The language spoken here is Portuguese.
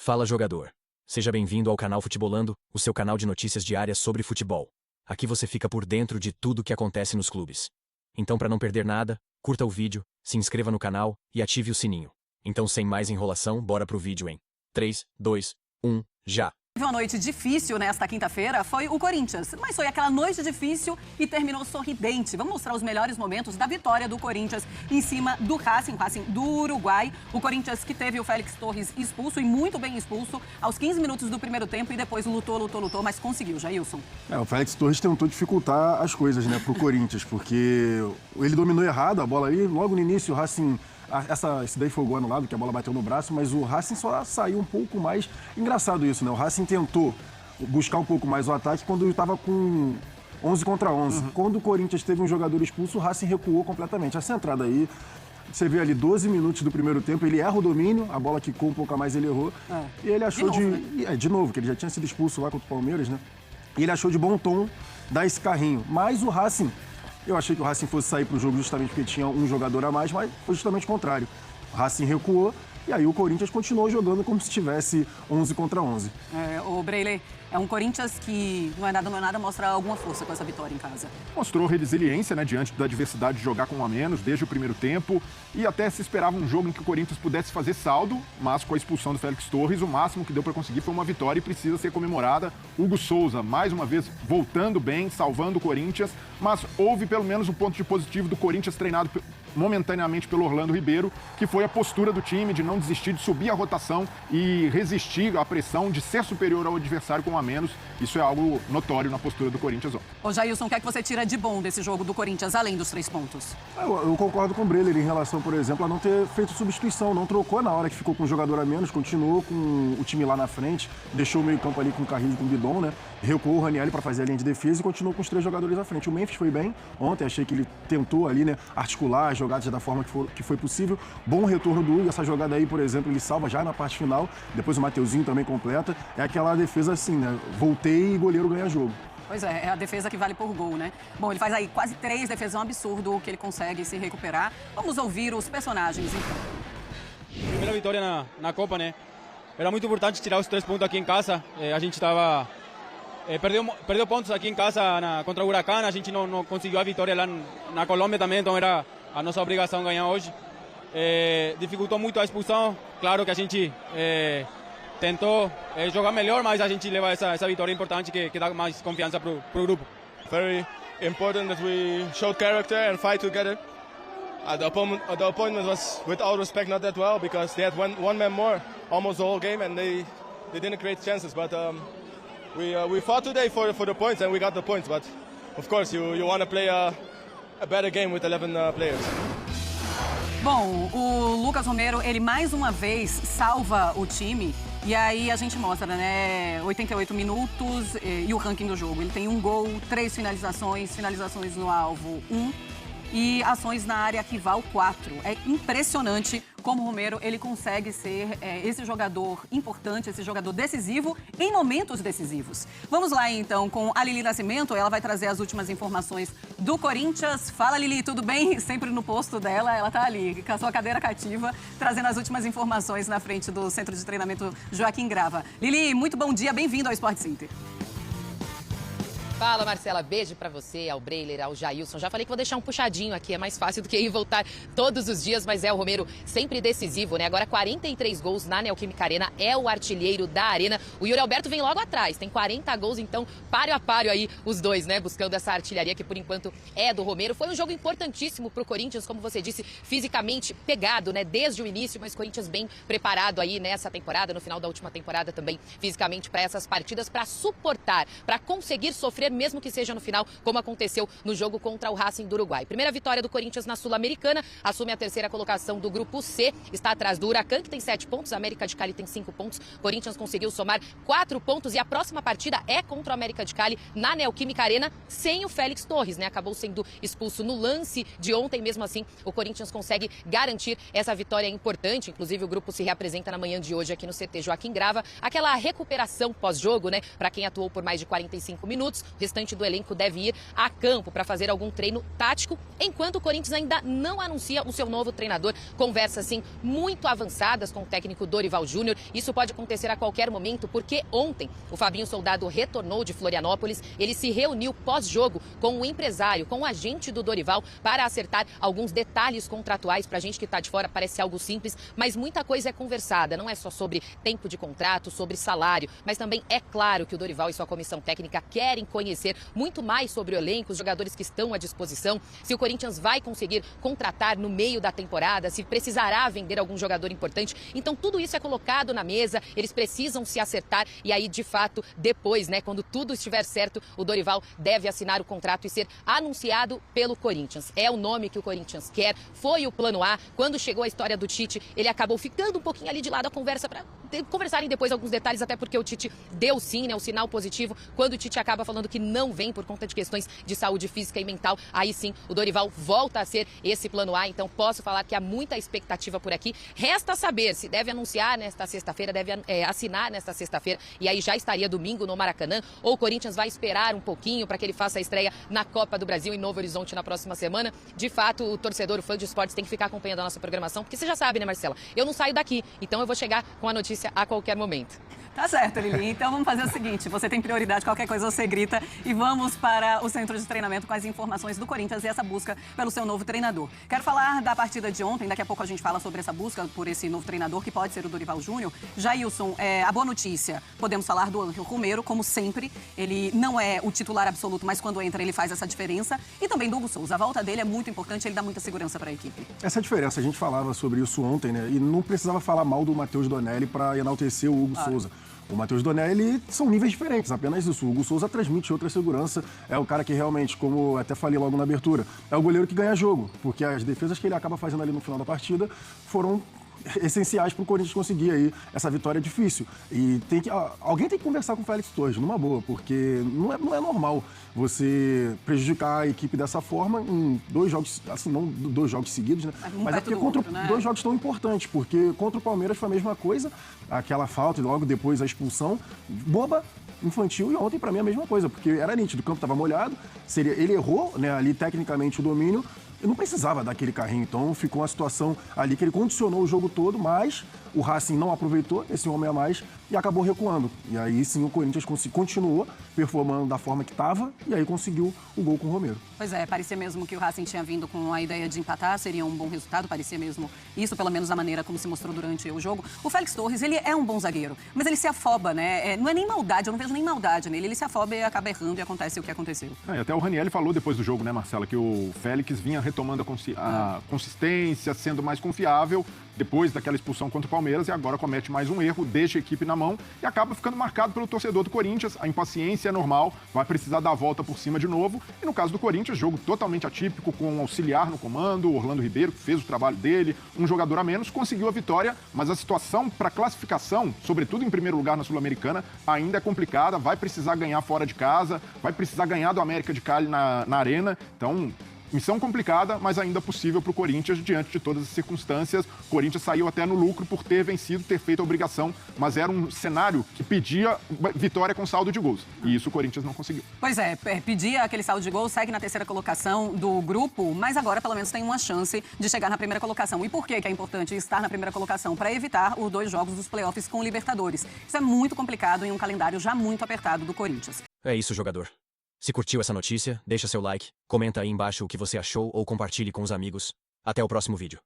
Fala, jogador. Seja bem-vindo ao canal Futebolando, o seu canal de notícias diárias sobre futebol. Aqui você fica por dentro de tudo o que acontece nos clubes. Então, para não perder nada, curta o vídeo, se inscreva no canal e ative o sininho. Então, sem mais enrolação, bora pro vídeo em 3, 2, 1, já! Uma noite difícil nesta quinta-feira foi o Corinthians, mas foi aquela noite difícil e terminou sorridente. Vamos mostrar os melhores momentos da vitória do Corinthians em cima do Racing do Uruguai. O Corinthians que teve o Félix Torres expulso e muito bem expulso aos 15 minutos do primeiro tempo e depois lutou, mas conseguiu, Jailson. O Félix Torres tentou dificultar as coisas, né, pro Corinthians, porque ele dominou errado a bola ali, logo no início o Racing... Esse daí foi o gol anulado, que a bola bateu no braço, mas o Racing só saiu um pouco mais... Engraçado isso, né? O Racing tentou buscar um pouco mais o ataque quando estava com 11 contra 11. Quando o Corinthians teve um jogador expulso, o Racing recuou completamente. Essa entrada aí, você vê ali 12 minutos do primeiro tempo, ele erra o domínio, a bola quicou um pouco a mais, ele errou. E ele achou de novo, que ele já tinha sido expulso lá contra o Palmeiras, né? E ele achou de bom tom dar esse carrinho. Mas o Racing... Eu achei que o Racing fosse sair para o jogo justamente porque tinha um jogador a mais, mas foi justamente o contrário. O Racing recuou e aí o Corinthians continuou jogando como se tivesse 11 contra 11. O Breiley, é um Corinthians que não é nada, mostra alguma força com essa vitória em casa. Mostrou resiliência, né, diante da adversidade de jogar com um a menos desde o primeiro tempo e até se esperava um jogo em que o Corinthians pudesse fazer saldo, mas com a expulsão do Félix Torres, o máximo que deu para conseguir foi uma vitória e precisa ser comemorada. Hugo Souza, mais uma vez, voltando bem, salvando o Corinthians, mas houve pelo menos um ponto de positivo do Corinthians treinado momentaneamente pelo Orlando Ribeiro, que foi a postura do time de não desistir, de subir a rotação e resistir à pressão de ser superior ao adversário com um a menos. Isso é algo notório na postura do Corinthians ontem. Ô Jailson, o que é que você tira de bom desse jogo do Corinthians, além dos 3 pontos? Eu concordo com o Breiley em relação, por exemplo, a não ter feito substituição, não trocou na hora que ficou com um jogador a menos, continuou com o time lá na frente, deixou o meio campo ali com o Carrilho e com o Bidon, né? Recuou o Ranieri para fazer a linha de defesa e continuou com os 3 jogadores à frente. O Memphis foi bem ontem, achei que ele tentou ali, né, articular as jogadas da forma que foi possível. Bom retorno do Hugo, essa jogada aí, por exemplo, ele salva já na parte final, depois o Mateuzinho também completa. É aquela defesa assim, né? Voltei e goleiro ganha jogo. Pois é a defesa que vale por gol, né? Bom, ele faz aí quase 3 defesas, é um absurdo que ele consegue se recuperar. Vamos ouvir os personagens, então. Primeira vitória na Copa, né? Era muito importante tirar os 3 pontos aqui em casa. A gente estava... perdeu pontos aqui em casa contra o Huracán, a gente não conseguiu a vitória lá na Colômbia também, então era a nossa obrigação ganhar hoje. Dificultou muito a expulsão, claro que a gente tentou jogar melhor, mas a gente leva essa vitória importante que dá mais confiança para o grupo. Very important that we showed character and fight together. The opponent was, with all respect, not that well because they had one man more almost the whole game and they didn't create chances, but we fought today for the points and we got the points, but of course you want to play a better game with 11 players. Bom, o Lucas Romero, ele mais uma vez salva o time e aí a gente mostra, né, 88 minutos e o ranking do jogo. Ele tem 1 gol, 3 finalizações no alvo 1 e ações na área rival 4. É impressionante como o Romero ele consegue ser esse jogador importante, esse jogador decisivo em momentos decisivos. Vamos lá então com a Lili Nascimento, ela vai trazer as últimas informações do Corinthians. Fala, Lili, tudo bem? Sempre no posto dela, ela tá ali com a sua cadeira cativa, trazendo as últimas informações na frente do Centro de Treinamento Joaquim Grava. Lili, muito bom dia, bem-vindo ao Sport Center. Fala, Marcela, beijo pra você, ao Breiley, ao Jailson. Já falei que vou deixar um puxadinho aqui, é mais fácil do que ir e voltar todos os dias, mas o Romero sempre decisivo, né? Agora 43 gols na Neoquímica Arena, é o artilheiro da Arena. O Yuri Alberto vem logo atrás, tem 40 gols, então páreo a páreo aí os dois, né? Buscando essa artilharia que por enquanto é do Romero. Foi um jogo importantíssimo pro Corinthians, como você disse, fisicamente pegado, né? Desde o início, mas Corinthians bem preparado aí nessa temporada, no final da última temporada também, fisicamente para essas partidas, para suportar, para conseguir sofrer mesmo que seja no final, como aconteceu no jogo contra o Racing do Uruguai. Primeira vitória do Corinthians na Sul-Americana, assume a 3ª colocação do Grupo C, está atrás do Huracán, que tem 7 pontos, a América de Cali tem 5 pontos, Corinthians conseguiu somar 4 pontos e a próxima partida é contra o América de Cali na Neoquímica Arena, sem o Félix Torres, né? Acabou sendo expulso no lance de ontem, mesmo assim o Corinthians consegue garantir essa vitória importante, inclusive o grupo se reapresenta na manhã de hoje aqui no CT Joaquim Grava, aquela recuperação pós-jogo, né? Para quem atuou por mais de 45 minutos, o restante do elenco deve ir a campo para fazer algum treino tático, enquanto o Corinthians ainda não anuncia o seu novo treinador. Conversas, assim, muito avançadas com o técnico Dorival Júnior. Isso pode acontecer a qualquer momento, porque ontem o Fabinho Soldado retornou de Florianópolis. Ele se reuniu pós-jogo com o empresário, com o agente do Dorival, para acertar alguns detalhes contratuais. Pra gente que tá de fora parece algo simples, mas muita coisa é conversada. Não é só sobre tempo de contrato, sobre salário, mas também é claro que o Dorival e sua comissão técnica querem conhecer muito mais sobre o elenco, os jogadores que estão à disposição, se o Corinthians vai conseguir contratar no meio da temporada, se precisará vender algum jogador importante. Então tudo isso é colocado na mesa, eles precisam se acertar e aí, de fato, depois, né, quando tudo estiver certo, o Dorival deve assinar o contrato e ser anunciado pelo Corinthians. É o nome que o Corinthians quer, foi o plano A. Quando chegou a história do Tite, ele acabou ficando um pouquinho ali de lado a conversa para conversarem depois alguns detalhes, até porque o Tite deu sim, né, o sinal positivo. Quando o Tite acaba falando que não vem por conta de questões de saúde física e mental, aí sim o Dorival volta a ser esse plano A. Então posso falar que há muita expectativa por aqui. Resta saber se deve anunciar nesta sexta-feira, deve assinar nesta sexta-feira e aí já estaria domingo no Maracanã, ou o Corinthians vai esperar um pouquinho para que ele faça a estreia na Copa do Brasil em Novo Horizonte na próxima semana. De fato, o torcedor, o fã de esportes tem que ficar acompanhando a nossa programação, porque você já sabe, né, Marcela? Eu não saio daqui, então eu vou chegar com a notícia a qualquer momento. Tá certo, Lili. Então vamos fazer o seguinte, você tem prioridade, qualquer coisa você grita e vamos para o centro de treinamento com as informações do Corinthians e essa busca pelo seu novo treinador. Quero falar da partida de ontem, daqui a pouco a gente fala sobre essa busca por esse novo treinador, que pode ser o Dorival Júnior. Jailson, a boa notícia, podemos falar do Ángel Romero, como sempre, ele não é o titular absoluto, mas quando entra ele faz essa diferença. E também do Hugo Souza, a volta dele é muito importante, ele dá muita segurança para a equipe. Essa é a diferença, a gente falava sobre isso ontem, né? E não precisava falar mal do Matheus Donelli para enaltecer o Hugo Souza. O Matheus Donelli são níveis diferentes, apenas isso. O Hugo Souza transmite outra segurança, é o cara que realmente, como eu até falei logo na abertura, é o goleiro que ganha jogo, porque as defesas que ele acaba fazendo ali no final da partida foram essenciais para o Corinthians conseguir aí essa vitória difícil. E alguém tem que conversar com o Félix Torres, numa boa, porque não é normal você prejudicar a equipe dessa forma em 2 jogos, assim, não 2 jogos seguidos, né? Mas é porque contra outro, né? 2 jogos tão importantes, porque contra o Palmeiras foi a mesma coisa, aquela falta e logo depois a expulsão, boba, infantil, e ontem pra mim a mesma coisa, porque era nítido, o campo estava molhado, ele errou, né, ali tecnicamente o domínio, eu não precisava daquele carrinho, então ficou uma situação ali que ele condicionou o jogo todo, mas o Racing não aproveitou esse homem a mais e acabou recuando. E aí sim o Corinthians continuou performando da forma que estava e aí conseguiu o gol com o Romero. Pois é, parecia mesmo que o Racing tinha vindo com a ideia de empatar, seria um bom resultado, parecia mesmo isso, pelo menos a maneira como se mostrou durante o jogo. O Félix Torres, ele é um bom zagueiro, mas ele se afoba, né? Não é nem maldade, eu não vejo nem maldade nele, ele se afoba e acaba errando e acontece o que aconteceu. E até o Ranieri falou depois do jogo, né, Marcela, que o Félix vinha retomando a consistência, sendo mais confiável depois daquela expulsão contra o Palmeiras e agora comete mais um erro, deixa a equipe na mão e acaba ficando marcado pelo torcedor do Corinthians. A impaciência é normal, vai precisar dar a volta por cima de novo. E no caso do Corinthians, jogo totalmente atípico, com um auxiliar no comando, o Orlando Ribeiro, que fez o trabalho dele, um jogador a menos, conseguiu a vitória, mas a situação para classificação, sobretudo em primeiro lugar na Sul-Americana, ainda é complicada, vai precisar ganhar fora de casa, vai precisar ganhar do América de Cali na Arena, então... Missão complicada, mas ainda possível para o Corinthians diante de todas as circunstâncias. O Corinthians saiu até no lucro por ter vencido, ter feito a obrigação, mas era um cenário que pedia vitória com saldo de gols. E isso o Corinthians não conseguiu. Pois é, pedia aquele saldo de gols, segue na terceira colocação do grupo, mas agora pelo menos tem uma chance de chegar na primeira colocação. E por que é importante estar na primeira colocação? Para evitar os 2 jogos dos playoffs com o Libertadores. Isso é muito complicado em um calendário já muito apertado do Corinthians. É isso, jogador. Se curtiu essa notícia, deixa seu like, comenta aí embaixo o que você achou ou compartilhe com os amigos. Até o próximo vídeo.